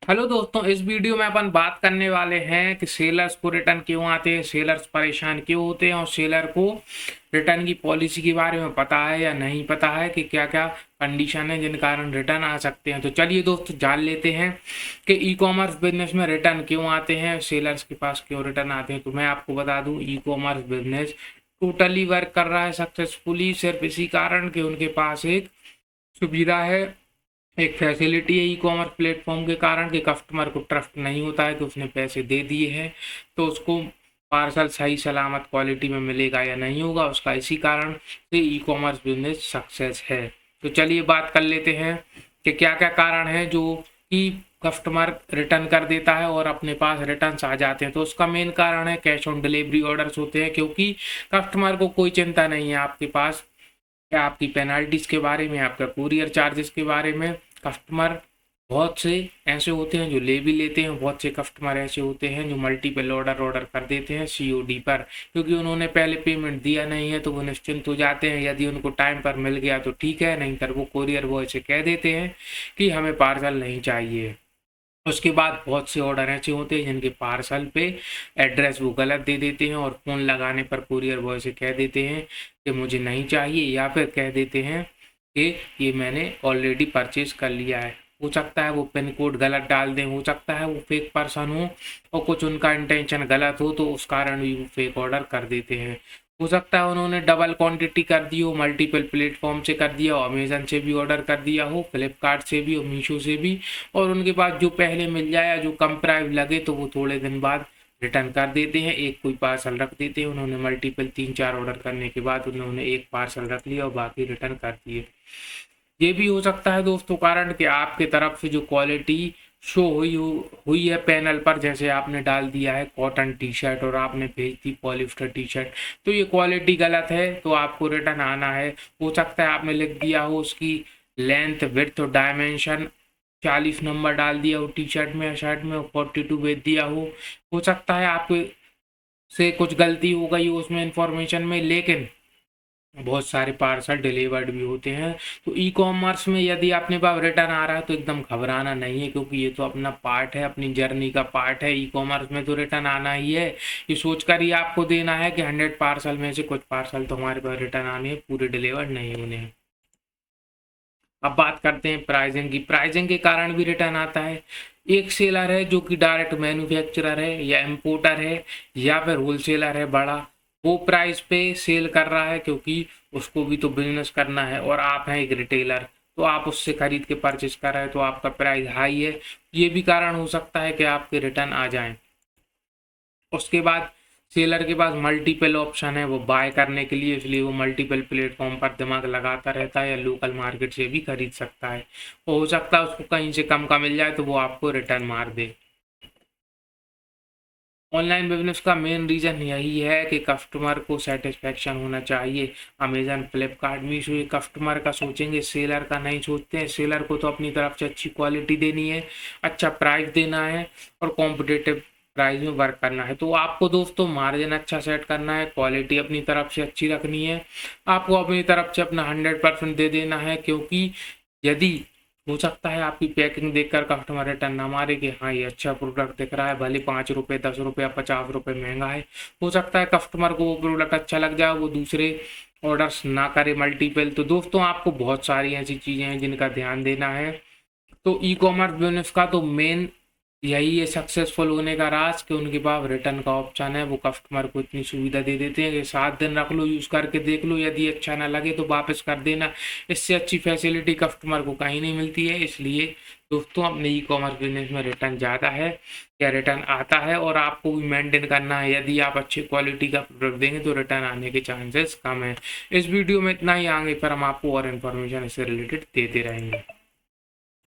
Hello दोस्तों, इस video में अपन बात करने वाले हैं कि सेलर्स को रिटर्न क्यों आते हैं, सेलर्स परेशान क्यों होते हैं और सेलर को रिटर्न की पॉलिसी के बारे में पता है या नहीं पता है कि क्या क्या कंडीशन है जिन कारण रिटर्न आ सकते हैं। तो चलिए दोस्तों जान लेते हैं कि ई कॉमर्स बिजनेस में रिटर्न क्यों आते हैं, सेलर्स के पास क्यों रिटर्न आते हैं। तो मैं आपको बता दूं, e commerce business totally work कर रहा है सक्सेसफुली सिर्फ इसी कारण कि उनके पास एक सुविधा है, एक फैसिलिटी है ई कॉमर्स प्लेटफॉर्म के कारण कि कस्टमर को ट्रस्ट नहीं होता है कि उसने पैसे दे दिए हैं तो उसको पार्सल सही सलामत क्वालिटी में मिलेगा या नहीं होगा। उसका इसी कारण से ई कॉमर्स बिजनेस सक्सेस है। तो चलिए बात कर लेते हैं कि क्या क्या कारण है जो कि कस्टमर रिटर्न कर देता है और अपने पास रिटर्न्स आ जाते हैं। तो उसका मेन कारण है कैश ऑन डिलीवरी ऑर्डर्स होते हैं, क्योंकि कस्टमर को कोई चिंता नहीं है आपके पास या आपकी पेनल्टीज के बारे में, आपका कुरियर चार्जेस के बारे में। कस्टमर बहुत से ऐसे होते हैं जो ले भी लेते हैं, बहुत से कस्टमर ऐसे होते हैं जो मल्टीपल ऑर्डर कर देते हैं सीओडी पर, क्योंकि उन्होंने पहले पेमेंट दिया नहीं है तो वो निश्चिंत हो जाते हैं। यदि उनको टाइम पर मिल गया तो ठीक है, नहीं तो वो कुरियर बॉय से कह देते हैं कि हमें पार्सल नहीं चाहिए। उसके बाद बहुत से ऑर्डर ऐसे होते हैं जिनके पार्सल पे एड्रेस वो गलत दे देते हैं और फ़ोन लगाने पर कुरियर बॉय से कह देते हैं कि मुझे नहीं चाहिए, या फिर कह देते हैं कि ये मैंने ऑलरेडी परचेज कर लिया है। हो सकता है वो पिन कोड गलत डाल दें, हो सकता है वो फेक पर्सन हो और कुछ उनका इंटेंशन गलत हो, तो उस कारण भी वो फेक ऑर्डर कर देते हैं। हो सकता है उन्होंने डबल क्वांटिटी कर दी हो, मल्टीपल प्लेटफॉर्म से कर दिया हो, अमेजन से भी ऑर्डर कर दिया हो, फ्लिपकार्ट से भी और मीशो से भी, और उनके पास जो पहले मिल जाए या जो कम प्राइस लगे तो वो थोड़े दिन बाद रिटर्न कर देते हैं। एक कोई पार्सल रख देते हैं, उन्होंने मल्टीपल 3-4 ऑर्डर करने के बाद उन्होंने एक पार्सल रख लिया और बाकी रिटर्न कर दिए। ये भी हो सकता है दोस्तों कारण कि आपके तरफ से जो क्वालिटी शो हुई है पैनल पर, जैसे आपने डाल दिया है कॉटन टी शर्ट और आपने भेज दी पॉलिस्टर टी शर्ट, तो ये क्वालिटी गलत है तो आपको रिटर्न आना है। हो सकता है आपने लिख दिया हो उसकी लेंथ विड्थ और डायमेंशन 40 नंबर डाल दिया हो टी शर्ट में या शर्ट में, 42 भेज दिया हो सकता है आपके से कुछ गलती हो गई हो उसमें इंफॉर्मेशन में, लेकिन बहुत सारे पार्सल डिलीवर्ड भी होते हैं। तो ई कॉमर्स में यदि अपने पास रिटर्न आ रहा है तो एकदम घबराना नहीं है, क्योंकि ये तो अपना पार्ट है, अपनी जर्नी का पार्ट है। ई कॉमर्स में तो रिटर्न आना ही है, ये सोचकर ही आपको देना है कि 100 पार्सल में से कुछ पार्सल तो हमारे पास रिटर्न आने हैं, पूरे डिलीवर्ड नहीं होने हैं। अब बात करते हैं प्राइसिंग की। प्राइसिंग के कारण भी रिटर्न आता है। एक सेलर है जो कि डायरेक्ट मैन्युफैक्चरर है या इम्पोर्टर है या फिर होलसेलर है बड़ा, वो प्राइस पे सेल कर रहा है क्योंकि उसको भी तो बिजनेस करना है, और आप हैं एक रिटेलर तो आप उससे खरीद के परचेज कर रहे हैं तो आपका प्राइस हाई है। ये भी कारण हो सकता है कि आपके रिटर्न आ जाएं। उसके बाद सेलर के पास मल्टीपल ऑप्शन है वो बाय करने के लिए, इसलिए वो मल्टीपल प्लेटफॉर्म पर दिमाग लगाता रहता है या लोकल मार्केट से भी खरीद सकता है। हो सकता है उसको कहीं से कम का मिल जाए तो वो आपको रिटर्न मार दे। ऑनलाइन बिजनेस का मेन रीज़न यही है कि कस्टमर को सेटिस्फेक्शन होना चाहिए। अमेजन, फ्लिपकार्ट, मीशो ये कस्टमर का सोचेंगे, सेलर का नहीं सोचते हैं। सेलर को तो अपनी तरफ से अच्छी क्वालिटी देनी है, अच्छा प्राइस देना है और कॉम्पिटिटिव प्राइस में वर्क करना है। तो आपको दोस्तों मार्जिन अच्छा सेट करना है, क्वालिटी अपनी तरफ से अच्छी रखनी है, आपको अपनी तरफ से अपना 100% दे देना है, क्योंकि यदि हो सकता है आपकी पैकिंग देखकर कस्टमर रिटर्न ना मारे कि हाँ ये अच्छा प्रोडक्ट दिख रहा है, भले 5 रुपये, 10 रुपये, 50 रुपये महंगा है। हो सकता है कस्टमर को वो प्रोडक्ट अच्छा लग जाए, वो दूसरे ऑर्डर्स ना करे मल्टीपल। तो दोस्तों आपको बहुत सारी ऐसी चीज़ें हैं जिनका ध्यान देना है। तो ई कॉमर्स बिजनेस का तो मेन यही है सक्सेसफुल होने का राज कि उनके पास रिटर्न का ऑप्शन है। वो कस्टमर को इतनी सुविधा दे देते हैं कि 7 दिन रख लो, यूज़ करके देख लो, यदि अच्छा ना लगे तो वापस कर देना। इससे अच्छी फैसिलिटी कस्टमर को कहीं नहीं मिलती है। इसलिए दोस्तों अपने ई कॉमर्स बिजनेस में रिटर्न ज़्यादा है या रिटर्न आता है, और आपको भी मेंटेन करना है। यदि आप अच्छी क्वालिटी का प्रोडक्ट देंगे तो रिटर्न आने के चांसेस कम है। इस वीडियो में इतना ही, आगे पर हम आपको और इन्फॉर्मेशन इससे रिलेटेड देते रहेंगे।